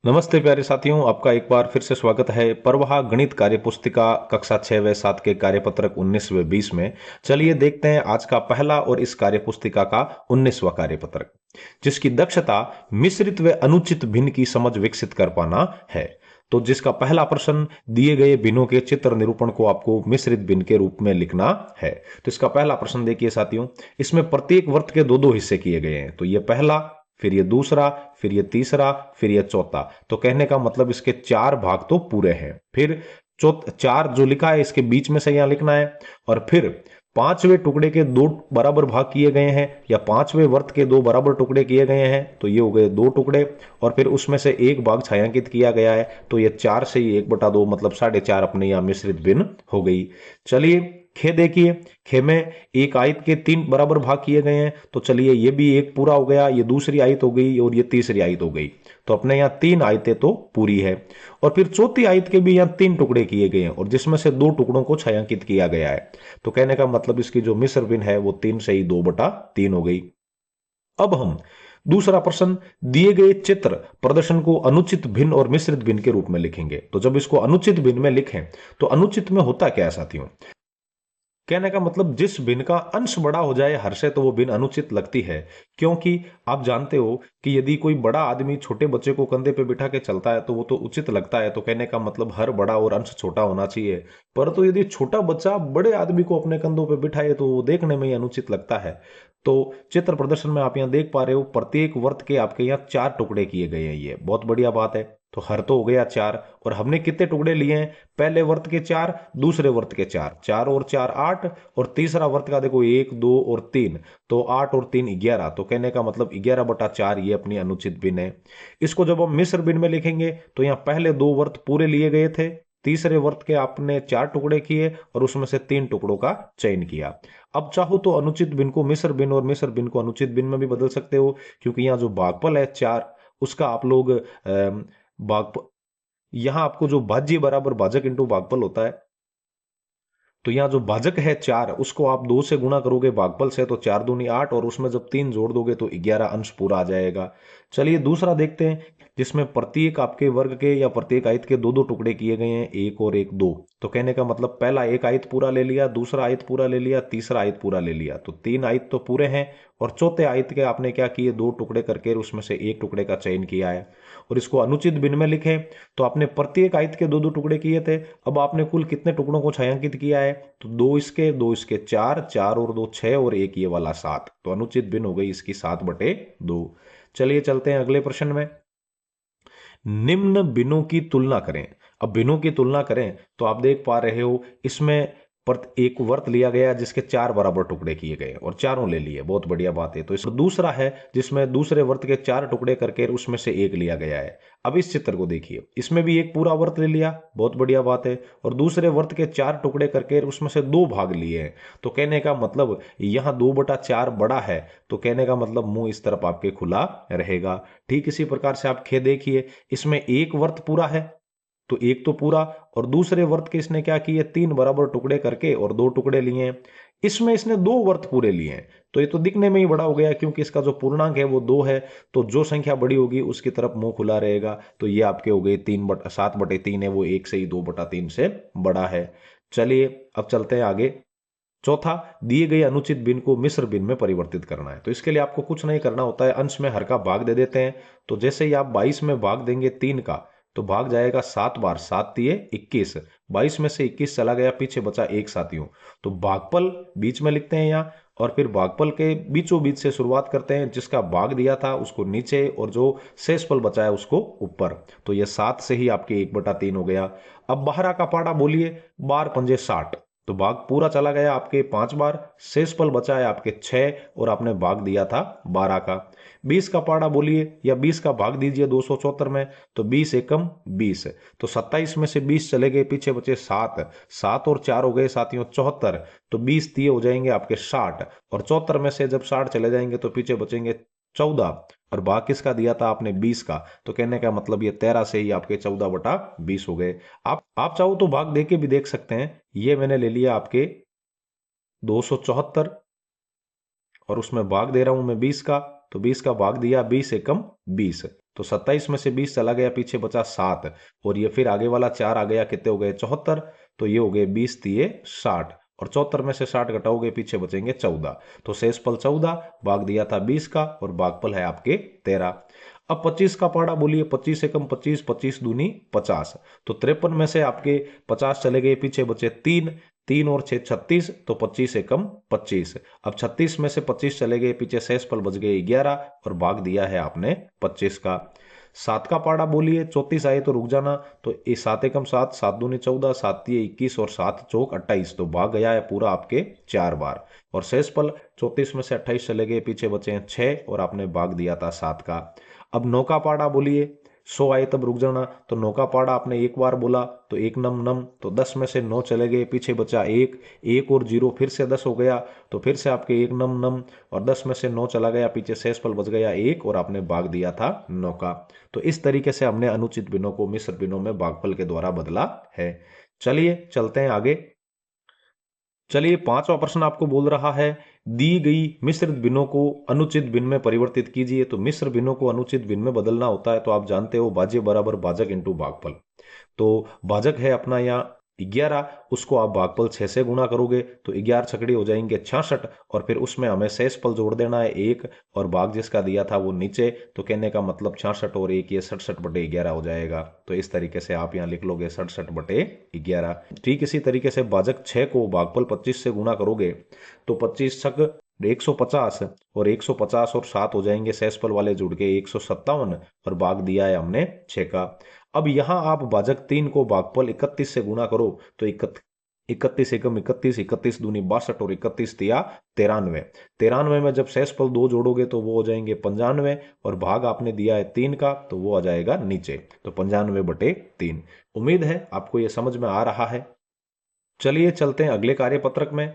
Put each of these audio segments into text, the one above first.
नमस्ते प्यारे साथियों, आपका एक बार फिर से स्वागत है परवाह गणित कार्यपुस्तिका कक्षा 6 व 7 के कार्यपत्रक 19 व 20 में। चलिए देखते हैं आज का पहला और इस कार्यपुस्तिका का 19वां कार्यपत्रक, जिसकी दक्षता मिश्रित व अनुचित भिन्न की समझ विकसित कर पाना है। तो जिसका पहला प्रश्न, दिए गए भिन्नों के चित्र निरूपण को आपको मिश्रित भिन्न के रूप में लिखना है। तो इसका पहला प्रश्न देखिए साथियों, इसमें प्रत्येक वर्त के दो दो हिस्से किए गए हैं। तो ये पहला, फिर ये दूसरा, फिर ये तीसरा, फिर ये चौथा। तो कहने का मतलब इसके चार भाग तो पूरे हैं। फिर चार जो लिखा है इसके बीच में से यहां लिखना है। और फिर पांचवें टुकड़े के दो बराबर भाग किए गए हैं, या पांचवें वर्त के दो बराबर टुकड़े किए गए हैं, तो ये हो गए दो टुकड़े। और फिर उसमें से एक भाग छायांकित किया गया है, तो ये चार से ही 1/2 मतलब 4.5 अपने यहां मिश्रित भिन्न हो गई। चलिए खे देखिए, खे में एक आयत के 3 बराबर भाग किए गए हैं। तो चलिए ये भी एक पूरा हो गया, ये दूसरी आयत हो गई और ये तीसरी आयत हो गई। तो अपने यहाँ 3 आयतें तो पूरी है। और फिर चौथी आयत के भी यहाँ 3 टुकड़े किए गए हैं, और जिसमें से 2 टुकड़ों को छायांकित किया गया है। तो कहने का मतलब इसकी जो मिश्र भिन्न है वो 3 से ही 2/3 हो गई। अब हम दूसरा प्रश्न, दिए गए चित्र प्रदर्शन को अनुचित भिन्न और मिश्रित भिन्न के रूप में लिखेंगे। तो जब इसको अनुचित भिन्न में लिखें तो अनुचित में होता क्या है साथियों? कहने का मतलब जिस भिन्न का अंश बड़ा हो जाए हर से, तो वो भिन्न अनुचित लगती है। क्योंकि आप जानते हो कि यदि कोई बड़ा आदमी छोटे बच्चे को कंधे पे बिठा के चलता है तो वो तो उचित लगता है। तो कहने का मतलब हर बड़ा और अंश छोटा होना चाहिए। परंतु यदि छोटा बच्चा बड़े आदमी को अपने कंधों पे बिठाए तो वो देखने में ही अनुचित लगता है। तो चित्र प्रदर्शन में आप यहाँ देख पा रहे हो, प्रत्येक वर्त के आपके यहाँ 4 टुकड़े किए गए हैं। ये बहुत बढ़िया बात है। तो हर तो हो गया 4, और हमने कितने टुकड़े लिए हैं? पहले वर्त के 4, दूसरे वर्त के 4, 4 और 4 8, और तीसरा वर्त का देखो 1 2 और 3, तो 8 और 3 11। तो कहने का मतलब 11/4 ये अपनी अनुचित भिन्न है। इसको जब हम मिश्र भिन्न में लिखेंगे तो यहाँ पहले 2 वर्त पूरे लिए गए थे, तीसरे वर्त के आपने 4 टुकड़े किए और उसमें से 3 टुकड़ों का चयन किया। अब चाहो तो अनुचित भिन्न को मिश्र भिन्न और मिश्र भिन्न को अनुचित भिन्न में भी बदल सकते हो, क्योंकि यहाँ जो भागफल है 4, उसका आप लोग भाग यहां आपको जो भाज्य बराबर भाजक इंटू भागफल होता है, तो यहाँ जो भाजक है 4, उसको आप 2 से गुणा करोगे भागफल से, तो 4 दूनी 8, और उसमें जब 3 जोड़ दोगे तो 11 अंश पूरा आ जाएगा। चलिए दूसरा देखते हैं, जिसमें प्रत्येक आपके वर्ग के या प्रत्येक आयत के दो दो टुकड़े किए गए हैं, 1 और 1 2। तो कहने का मतलब पहला एक आयत पूरा ले लिया, दूसरा आयत पूरा ले लिया, तीसरा आयत पूरा ले लिया, तो 3 आयत तो पूरे हैं। और चौथे आयत के आपने क्या किए? 2 टुकड़े करके उसमें से एक टुकड़े का चयन किया है। और इसको अनुचित भिन्न में लिखें तो आपने प्रत्येक आयत के दो दो टुकड़े किए थे। अब आपने कुल कितने टुकड़ों को छायांकित किया है? तो 2 इसके 4, 4 और 2 6, और एक ये वाला 7। तो अनुचित भिन्न हो गई इसकी 7/2। चलिए चलते हैं अगले प्रश्न में। निम्न भिन्नों की तुलना करें। अब भिन्नों की तुलना करें तो आप देख पा रहे हो, इसमें एक वर्त लिया गया जिसके 4 बराबर टुकड़े किए गए और चारों ले लिए, बहुत बढ़िया बात है। तो इस दूसरा है जिसमें दूसरे वर्त के 4 टुकड़े करके उसमें से एक लिया गया है। अब इस चित्र को देखिए, इसमें भी एक पूरा वर्त ले लिया, बहुत बढ़िया बात है। और दूसरे वर्त के 4 टुकड़े करके उसमें से 2 भाग लिए हैं। तो कहने का मतलब यहाँ 2/4 बड़ा है, तो कहने का मतलब मुंह इस तरफ आपके खुला रहेगा। ठीक इसी प्रकार से आप खे देखिए, इसमें एक वर्त पूरा है, तो एक तो पूरा, और दूसरे वर्त के इसने क्या किए? 3 बराबर टुकड़े करके और 2 टुकड़े लिए हैं। इसमें इसने 2 वर्त पूरे लिए हैं, तो ये तो दिखने में ही बड़ा हो गया, क्योंकि इसका जो पूर्णांक है वो 2 है। तो जो संख्या बड़ी होगी उसकी तरफ मुंह खुला रहेगा। तो ये आपके हो गए 7/3 है, वो 1 से ही 2/3 से बड़ा है। चलिए अब चलते हैं आगे। चौथा, दिए गए अनुचित भिन्न को मिश्र भिन्न में परिवर्तित करना है। तो इसके लिए आपको कुछ नहीं करना होता है, अंश में हर का भाग दे देते हैं। तो जैसे ही आप 22 में भाग देंगे 3 का, तो भाग जाएगा 7 बार, 7 तिये 21, 22 में से 21 चला गया, पीछे बचा एक साथियों। तो भागफल बीच में लिखते हैं यहाँ, और फिर भागफल के बीचों बीच से शुरुआत करते हैं, जिसका भाग दिया था उसको नीचे और जो शेषफल बचा है उसको ऊपर। तो ये 7 से ही आपके 1/3 हो गया। अब बाहर का पाड़ा बोलिए, 12 पंजे 60, तो भाग पूरा चला गया आपके 5 बार, शेषफल बचा है आपके 6, और आपने भाग दिया था 12 का। 20 का पाड़ा बोलिए, या 20 का भाग दीजिए 274 में, तो 20 एकम 20, तो 27 में से 20 चले गए, पीछे बचे 7, 7 और 4 हो गए साथियों 74, तो 20 दिए हो जाएंगे आपके 60, और 74 में से जब 60 चले जाएंगे तो पीछे बचेंगे 14, और भाग किसका दिया था आपने? 20 का। तो कहने का मतलब ये 13 से ही आपके 14/20 हो गए। आप चाहो तो भाग दे के भी देख सकते हैं। ये मैंने ले लिया आपके 274, और उसमें भाग दे रहा हूं मैं 20 का, तो 20 का भाग दिया 20 एकम 20, तो 27 में से 20 चला गया, पीछे बचा 7, और ये फिर आगे वाला 4 आ गया, कितने हो गए 74, तो ये हो गए 20 दिए 60, और 74 में से 60 घटाओगे पीछे बचेंगे 14, तो शेषफल 14, भाग दिया था 20 का, और भागफल है आपके 13। अब 25 का पाड़ा बोलिए, 25 एकम 25, 25 दूनी 50, तो 53 में से आपके 50 चले गए, पीछे बचे 3, 3 और 6 36, तो 25 एकम 25। अब 36 में से 25 चले गए, पीछे शेषफल बच गए 11, और भाग दिया है आपने 25 का। 7 का पाड़ा बोलिए, 34 आए तो रुक जाना, तो ये 7 एकम 7, 7 दूनी 14, 7 दिए 21, और 7 चौक 28, तो भाग गया है पूरा आपके 4 बार, और शेषफल 34 में से 28 चले गए, पीछे बचे हैं 6, और आपने भाग दिया था 7 का। अब 9 का पाड़ा बोलिए, 100 आए तब रुक जाना, तो 9 का पाड़ा आपने एक बार बोला तो एक नम नम, तो 10 में से 9 चले गए, पीछे बचा 1, 1 और 0 फिर से 10 हो गया, तो फिर से आपके एक नम नम, और 10 में से 9 चला गया, पीछे शेषफल बच गया 1, और आपने भाग दिया था 9 का। तो इस तरीके से हमने अनुचित भिन्नों को मिश्र भिन्नों में भागफल के द्वारा बदला है। चलिए चलते हैं आगे। चलिए, पांचवा प्रश्न आपको बोल रहा है, दी गई मिश्रित भिन्नों को अनुचित भिन्न में परिवर्तित कीजिए। तो मिश्र भिन्नों को अनुचित भिन्न में बदलना होता है, तो आप जानते हो भाज्य बराबर भाजक इंटू भागफल। तो भाजक है अपना यहाँ 11, उसको आप भागफल 6 से गुणा करोगे तो 11 छकड़ी हो जाएंगे 66, और फिर उसमें हमें शेषफल जोड़ देना है 1, और भाग जिसका दिया था वो नीचे, तो कहने का मतलब 66 और 1 ये 67/11 हो जाएगा। तो इस तरीके से आप यहाँ लिख लोगे 67/11। ठीक इसी तरीके से भाजक 6 को भागफल 25 से गुणा करोगे तो 25 छक 150, और 150 और 7 हो जाएंगे शेषफल वाले जुड़ के 157, और भाग दिया है हमने 6 का। अब यहां आप भाजक 3 को भागफल 31 से गुणा करो तो 31 एकम 31, 31 दूनी 62, और 31 दिया 93। 93 में जब शेषफल 2 जोड़ोगे तो वो हो जाएंगे 95, और भाग आपने दिया है 3 का, तो वो आ जाएगा नीचे, तो 95/3। उम्मीद है आपको ये समझ में आ रहा है। चलिए चलते हैं अगले कार्यपत्रक में।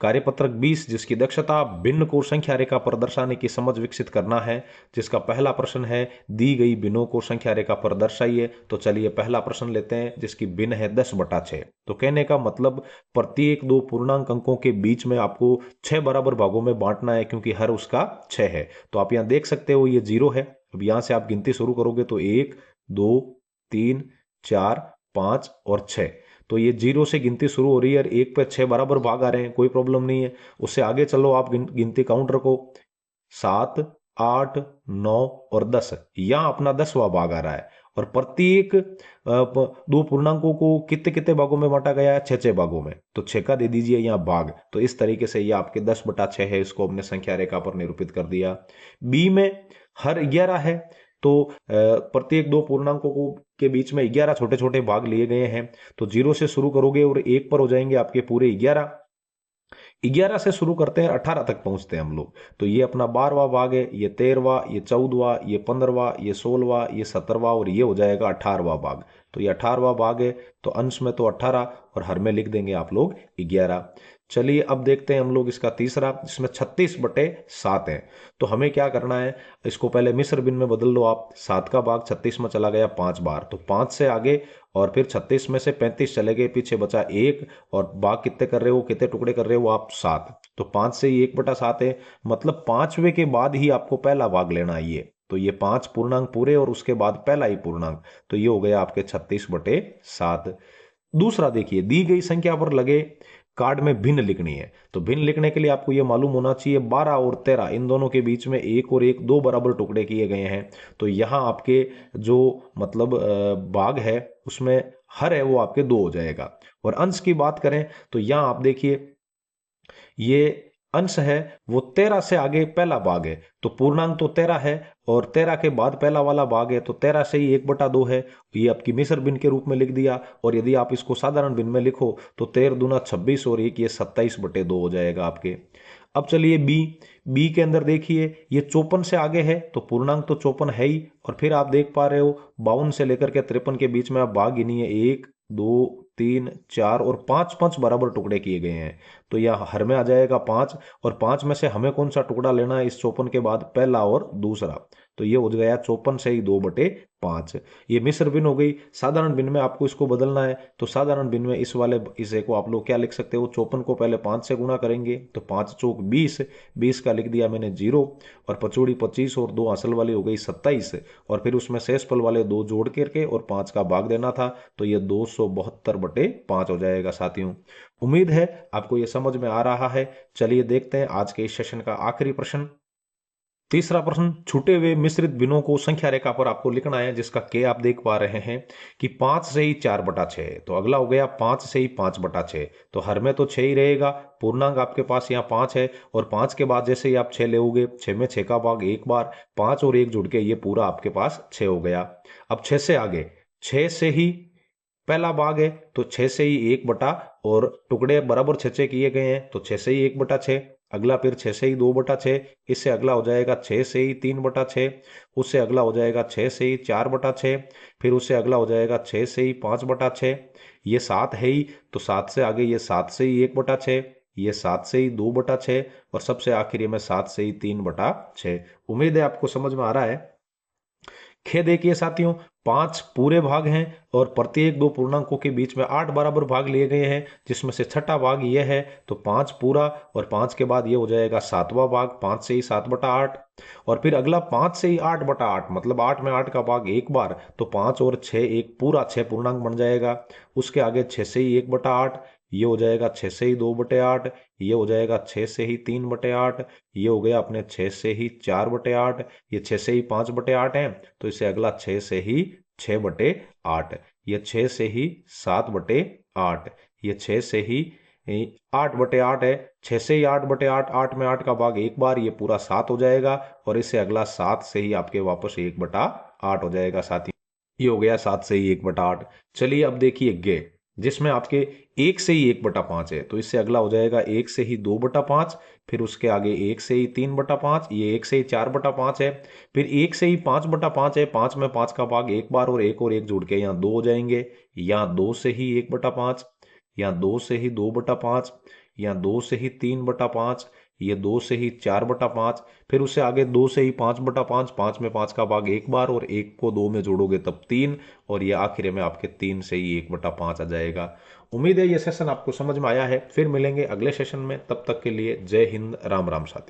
कार्यपत्रक 20, जिसकी दक्षता भिन्न को संख्या रेखा पर दर्शाने की समझ विकसित करना है, जिसका पहला प्रश्न है, दी गई भिन्नों को संख्या रेखा पर दर्शाइए। तो चलिए पहला प्रश्न लेते हैं, जिसकी भिन्न है 10/6। तो कहने का मतलब प्रत्येक दो पूर्णांक अंकों के बीच में आपको 6 बराबर भागों में बांटना है, क्योंकि हर उसका 6 है। तो आप यहां देख सकते हो ये 0 है। अब यहां से आप गिनती शुरू करोगे तो 1 2 3 4 5 और 6, तो ये 0 से गिनती शुरू हो रही है, और 1 पे 6 बराबर भाग आ रहे हैं, कोई प्रॉब्लम नहीं है। उससे आगे चलो, आप गिनती काउंट रखो, 7 8 9 और 10, यहां अपना 10वां भाग आ रहा है, और प्रत्येक दो पूर्णांकों को कितने कितने भागों में बांटा गया है, 6 भागों में, तो 6 का दे दीजिए यहाँ भाग। तो इस तरीके से ये आपके 10/6 है, इसको हमने संख्या रेखा पर निरूपित कर दिया। बी में हर 11 है, तो प्रत्येक दो पूर्णांकों को के बीच में 11 छोटे छोटे भाग लिए गए हैं। तो 0 से शुरू करोगे और 1 पर हो जाएंगे आपके पूरे 11। 11 से शुरू करते हैं, 18 तक पहुंचते हैं हम लोग। तो ये अपना 12वां भाग है, ये 13वां, ये 14वां, ये 15वां, ये 16वां, ये 17वां, और ये हो जाएगा 18वां भाग। तो ये 18वां भाग है, तो अंश में तो 18 और हर में लिख देंगे आप लोग 11। चलिए अब देखते हैं हम लोग इसका तीसरा, जिसमें 36/7 है। तो हमें क्या करना है, इसको पहले मिस्र बिन में बदल लो आप। 7 का भाग 36 में चला गया 5 बार, तो 5 से आगे, और फिर 36 में से 35 चले गए, पीछे बचा 1, और भाग कितने कर रहे हो, कितने टुकड़े कर रहे हो आप, 7। तो 5 से ही 1/7 है, मतलब 5वें के बाद ही आपको पहला भाग लेना है ये। तो ये 5 पूर्णांक पूरे और उसके बाद पहला ही पूर्णांक, तो ये हो गया आपके 36/7। दूसरा देखिए, दी गई संख्या पर लगे कार्ड में भिन्न लिखनी है। तो भिन्न लिखने के लिए आपको यह मालूम होना चाहिए, 12 और 13 इन दोनों के बीच में 1 और 1 2 बराबर टुकड़े किए गए हैं। तो यहां आपके जो मतलब भाग है उसमें हर है वो आपके 2 हो जाएगा। और अंश की बात करें तो यहां आप देखिए, ये अंश है वो 13 से आगे पहला भाग है, तो पूर्णांक तो 13 है, और 13 के बाद पहला वाला भाग है, तो 13 से ही 1/2 है। ये आपकी मिस्र बिन के रूप में लिख दिया। और यदि आप इसको साधारण बिन में लिखो तो 13 दूना 26 और 1 ये 27/2 हो जाएगा आपके। अब चलिए बी के अंदर देखिए, ये 54 से आगे है, तो पूर्णांक तो 54 है ही, और फिर आप देख पा रहे हो 52 से लेकर के 53 के बीच में आप भाग गिनिए, 1 2 3 4 और 5 5 बराबर टुकड़े किए गए हैं। तो यह हर में आ जाएगा 5, और 5 में से हमें कौन सा टुकड़ा लेना है इस 54 के बाद, पहला और दूसरा। तो ये हो गया 54 से ही 2/5। ये मिश्र भिन्न हो गई। साधारण भिन्न में आपको इसको बदलना है, तो साधारण भिन्न में इस वाले इसे को आप लोग क्या लिख सकते हो, 54 को पहले 5 से गुणा करेंगे तो 5 चौक 20, 20 का लिख दिया मैंने 0, और पचौड़ी 25 और 2 असल वाली हो गई 27, और फिर उसमें शेषफल वाले 2 जोड़ करके और 5 का भाग देना था, तो ये 272/5 हो जाएगा साथियों। उम्मीद है आपको ये समझ में आ रहा है। चलिए देखते हैं आज के इस सेशन का आखिरी प्रश्न। तीसरा प्रश्न, छूटे हुए मिश्रित भिन्नों को संख्या रेखा पर आपको लिखना है, जिसका के आप देख पा रहे हैं कि 5 से ही 4/6। तो अगला हो गया 5 से ही 5/6। तो हर में तो 6 ही रहेगा, पूर्णांक आपके पास यहाँ 5 है, और 5 के बाद जैसे ही आप 6 लोगे, 6 में 6 का भाग एक बार, 5 और 1 जुड़ के ये पूरा आपके पास 6 हो गया। अब 6 से आगे, 6 से ही पहला भाग है, तो 6 से ही 1 और टुकड़े बराबर 6 किए गए हैं, तो 6 से ही 1/6। अगला फिर 6 से ही 2/6, इससे अगला हो जाएगा 6 से ही 3/6, उससे अगला हो जाएगा 6 से ही 4/6, फिर उससे अगला हो जाएगा 6 से ही 5/6। ये 7 है ही, तो 7 से आगे ये 7 से ही 1/6, ये 7 से ही 2/6, और सबसे आखिरी में 7 से ही 3/6। उम्मीद है आपको समझ में आ रहा है। खे देखिए साथियों, 5 पूरे भाग हैं और प्रत्येक दो पूर्णांकों के बीच में 8 बराबर भाग लिए गए हैं, जिसमें से छठा भाग यह है, तो 5 पूरा, और 5 के बाद ये हो जाएगा 7वां भाग, 5 से ही 7/8, और फिर अगला 5 से ही 8/8, मतलब 8 में 8 का भाग एक बार, तो 5 और 6 एक पूरा 6 पूर्णांक बन जाएगा। उसके आगे 6 से ही 1/8, ये हो जाएगा 6 से ही 2/8, ये हो जाएगा 6 से ही 3/8, ये हो गया अपने 6 से ही 4/8, ये 6 से ही 5/8 है, तो इसे अगला 6 से ही 6/8, ये 6 से ही 7/8, ये 6 से ही 8/8 है, 6 से ही 8/8, 8 में 8 का भाग एक बार, ये पूरा 7 हो जाएगा, और इससे अगला 7 से ही आपके वापस 1/8 हो जाएगा साथी। ये हो गया 7 से ही 1/8। चलिए अब देखिए गे, जिसमें आपके 1 से ही 1/5 है, तो इससे अगला हो जाएगा 1 से ही 2/5, फिर उसके आगे 1 से ही 3/5, ये 1 से ही 4/5 है, फिर 1 से ही 5/5 है, 5 में 5 का भाग एक बार, और एक जुड़ के यहाँ 2 हो जाएंगे, यहाँ 2 से ही 1/5, यहाँ 2 से ही 2/5, यहाँ 2 से ही 3/5, ये 2 से ही 4/5, फिर उससे आगे 2 से ही 5/5, 5 में 5 का भाग एक बार, और एक को 2 में जोड़ोगे तब 3, और ये आखिर में आपके 3 से ही 1/5 आ जाएगा। उम्मीद है ये सेशन आपको समझ में आया है। फिर मिलेंगे अगले सेशन में, तब तक के लिए जय हिंद, राम राम साथी।